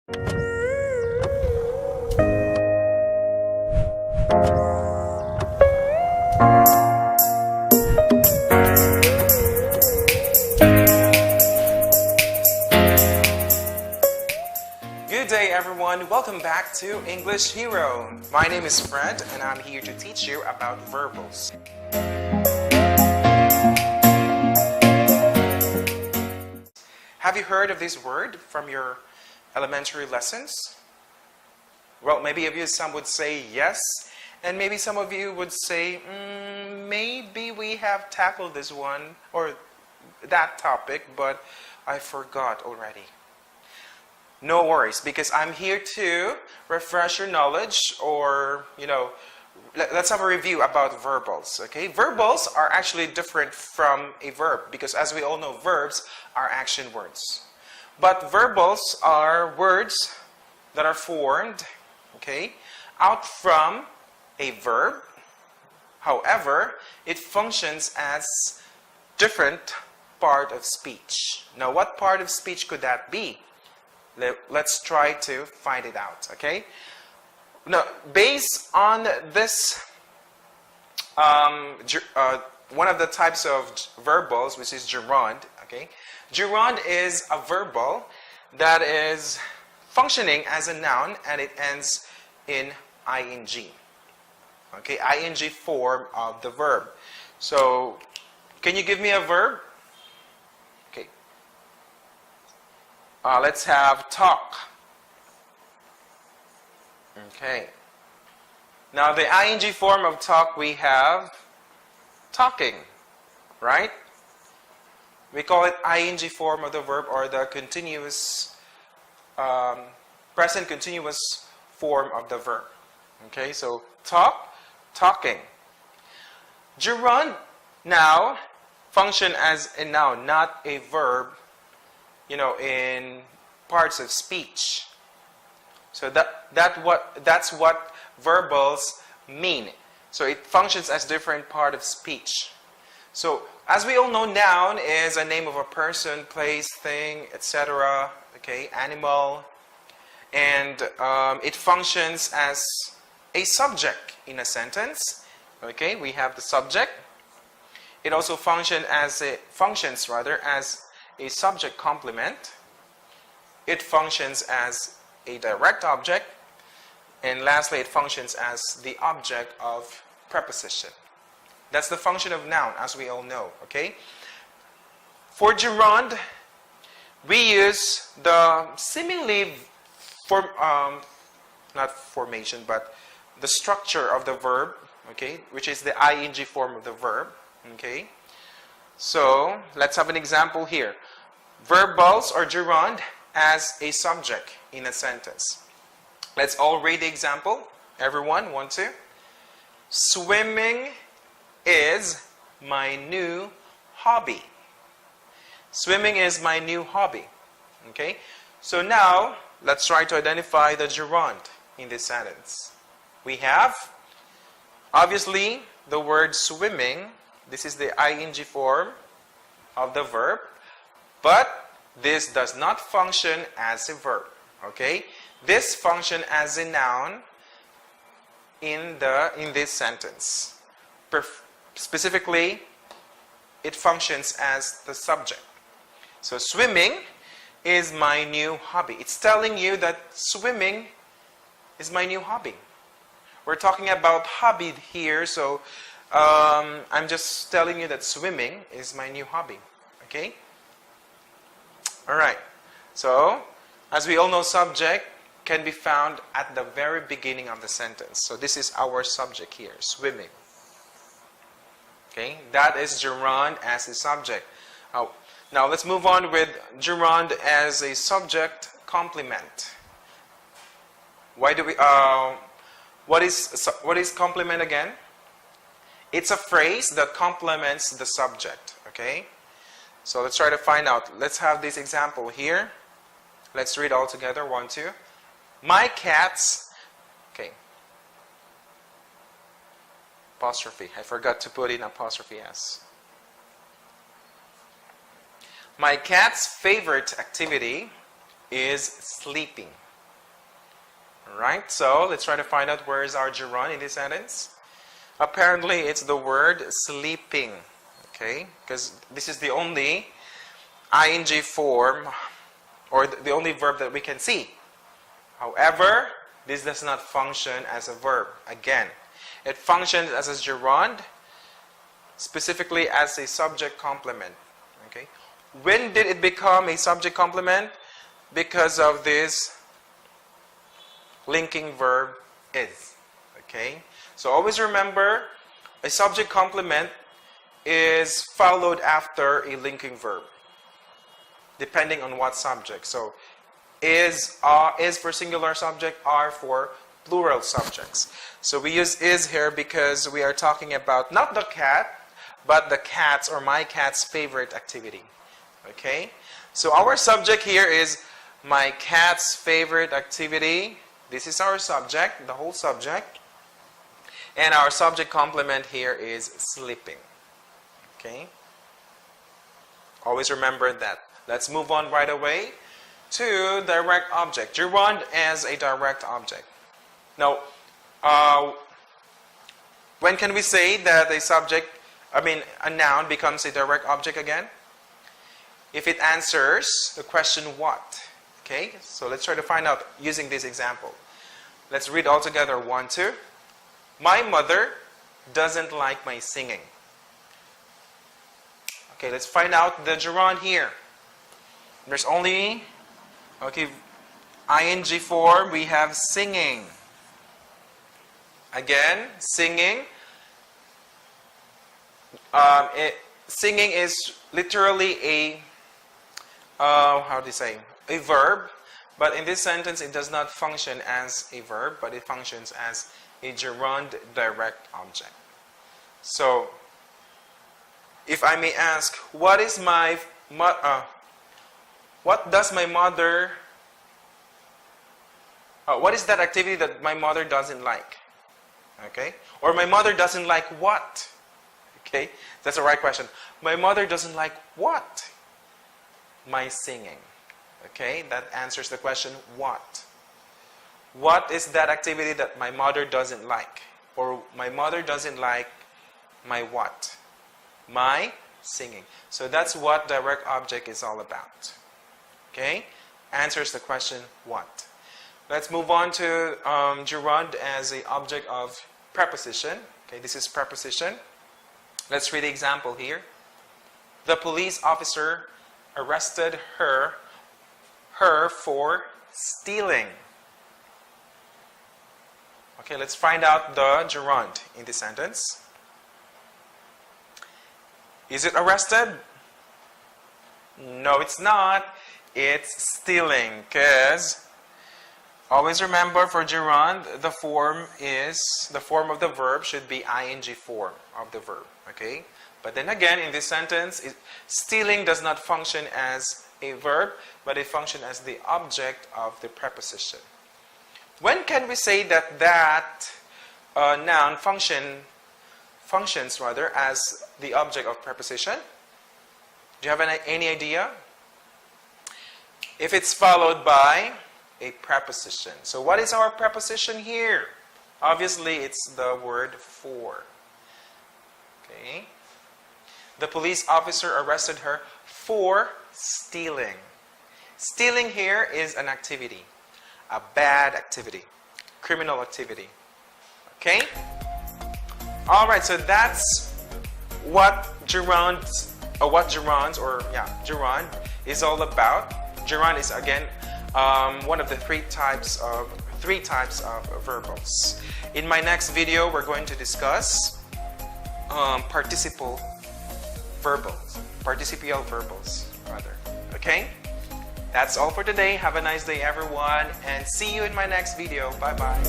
Good day everyone, welcome back to English Hero. My name is Fred and I'm here to teach you about verbals. Have you heard of this word from your elementary lessons? Well, maybe of you some would say yes, and maybe some of you would say, maybe we have tackled this one or that topic, but I forgot already. No worries, because I'm here to refresh your knowledge or, let's have a review about verbals, okay? Verbals are actually different from a verb because as we all know, verbs are action words. But verbals are words that are formed, okay, out from a verb. However, it functions as different part of speech. Now, what part of speech could that be? Let's try to find it out, okay? Now, based on this, one of the types of verbals, which is gerund, okay? Gerund is a verbal that is functioning as a noun and it ends in ing. Okay, ing form of the verb. So, can you give me a verb? Okay. Let's have talk. Okay. Now the ing form of talk we have talking, right? We call it ing form of the verb or the continuous, present continuous form of the verb. Okay, so talk, talking. Gerund now function as a noun, not a verb, in parts of speech. So that's what verbals mean. So it functions as different part of speech. So as we all know, noun is a name of a person, place, thing, etc. Okay, animal, and it functions as a subject in a sentence. Okay, we have the subject. It also functions as a subject complement. It functions as a direct object, and lastly, it functions as the object of preposition. That's the function of noun, as we all know. Okay. For gerund, we use the seemingly not formation, but the structure of the verb. Okay, which is the ing form of the verb. Okay. So let's have an example here. Verbals or gerund as a subject in a sentence. Let's all read the example. Everyone, 1, 2. Swimming is my new hobby. Swimming is my new hobby. Okay? So now, let's try to identify the gerund in this sentence. We have, obviously, the word swimming. This is the ing form of the verb, but this does not function as a verb. Okay? This functions as a noun in this sentence. Specifically, it functions as the subject. So swimming is my new hobby. It's telling you that swimming is my new hobby. We're talking about hobby here, so I'm just telling you that swimming is my new hobby. Okay? Alright. So, as we all know, subject can be found at the very beginning of the sentence. So this is our subject here, swimming. Okay? That is gerund as a subject. Now let's move on with gerund as a subject complement. Why do we what is complement again? It's a phrase that complements the subject, okay? So let's try to find out. Let's have this example here. Let's read all together. 1, 2. My cats, okay. Apostrophe. I forgot to put in apostrophe S. My cat's favorite activity is sleeping. Alright, so let's try to find out where is our gerund in this sentence. Apparently, it's the word sleeping. Okay, because this is the only ing form or the only verb that we can see. However, this does not function as a verb. Again, it functions as a gerund, specifically as a subject complement. Okay, when did it become a subject complement? Because of this linking verb is. Okay, so always remember, a subject complement is followed after a linking verb, depending on what subject. So is for singular subject, are for plural subjects. So we use is here because we are talking about not the cat, but the cat's or my cat's favorite activity. Okay? So our subject here is my cat's favorite activity. This is our subject, the whole subject. And our subject complement here is sleeping. Okay? Always remember that. Let's move on right away to direct object. Gerund as a direct object. Now, when can we say that a noun becomes a direct object again? If it answers the question what. Okay, so let's try to find out using this example. Let's read all together. 1, 2. My mother doesn't like my singing. Okay, let's find out the gerund here. There's only, ing form, we have singing. Again, singing. Singing is literally a, a verb. But in this sentence, it does not function as a verb, but it functions as a gerund direct object. So, if I may ask, what does my mother, what is that activity that my mother doesn't like? Okay? Or my mother doesn't like what? Okay? That's the right question. My mother doesn't like what? My singing. Okay? That answers the question, what? What is that activity that my mother doesn't like? Or my mother doesn't like my what? My singing. So that's what direct object is all about. Okay? Answers the question, what? Let's move on to gerund as an object of preposition. Okay, this is preposition. Let's read the example here. The police officer arrested her for stealing. Okay, let's find out the gerund in this sentence. Is it arrested? No, it's not. It's stealing. Because always remember, for gerund, the form of the verb should be ing form of the verb. Okay? But then again, in this sentence, stealing does not function as a verb, but it functions as the object of the preposition. When can we say that noun functions as the object of preposition? Do you have any idea? If it's followed by a preposition. So what is our preposition here? Obviously, it's the word for. Okay. The police officer arrested her for stealing. Stealing here is an activity. A bad activity. Criminal activity. Okay? Alright, so that's what gerund is all about. Gerund is again one of the three types of verbals. In my next video, we're going to discuss participial verbals rather. Okay? That's all for today. Have a nice day, everyone, and see you in my next video. Bye-bye.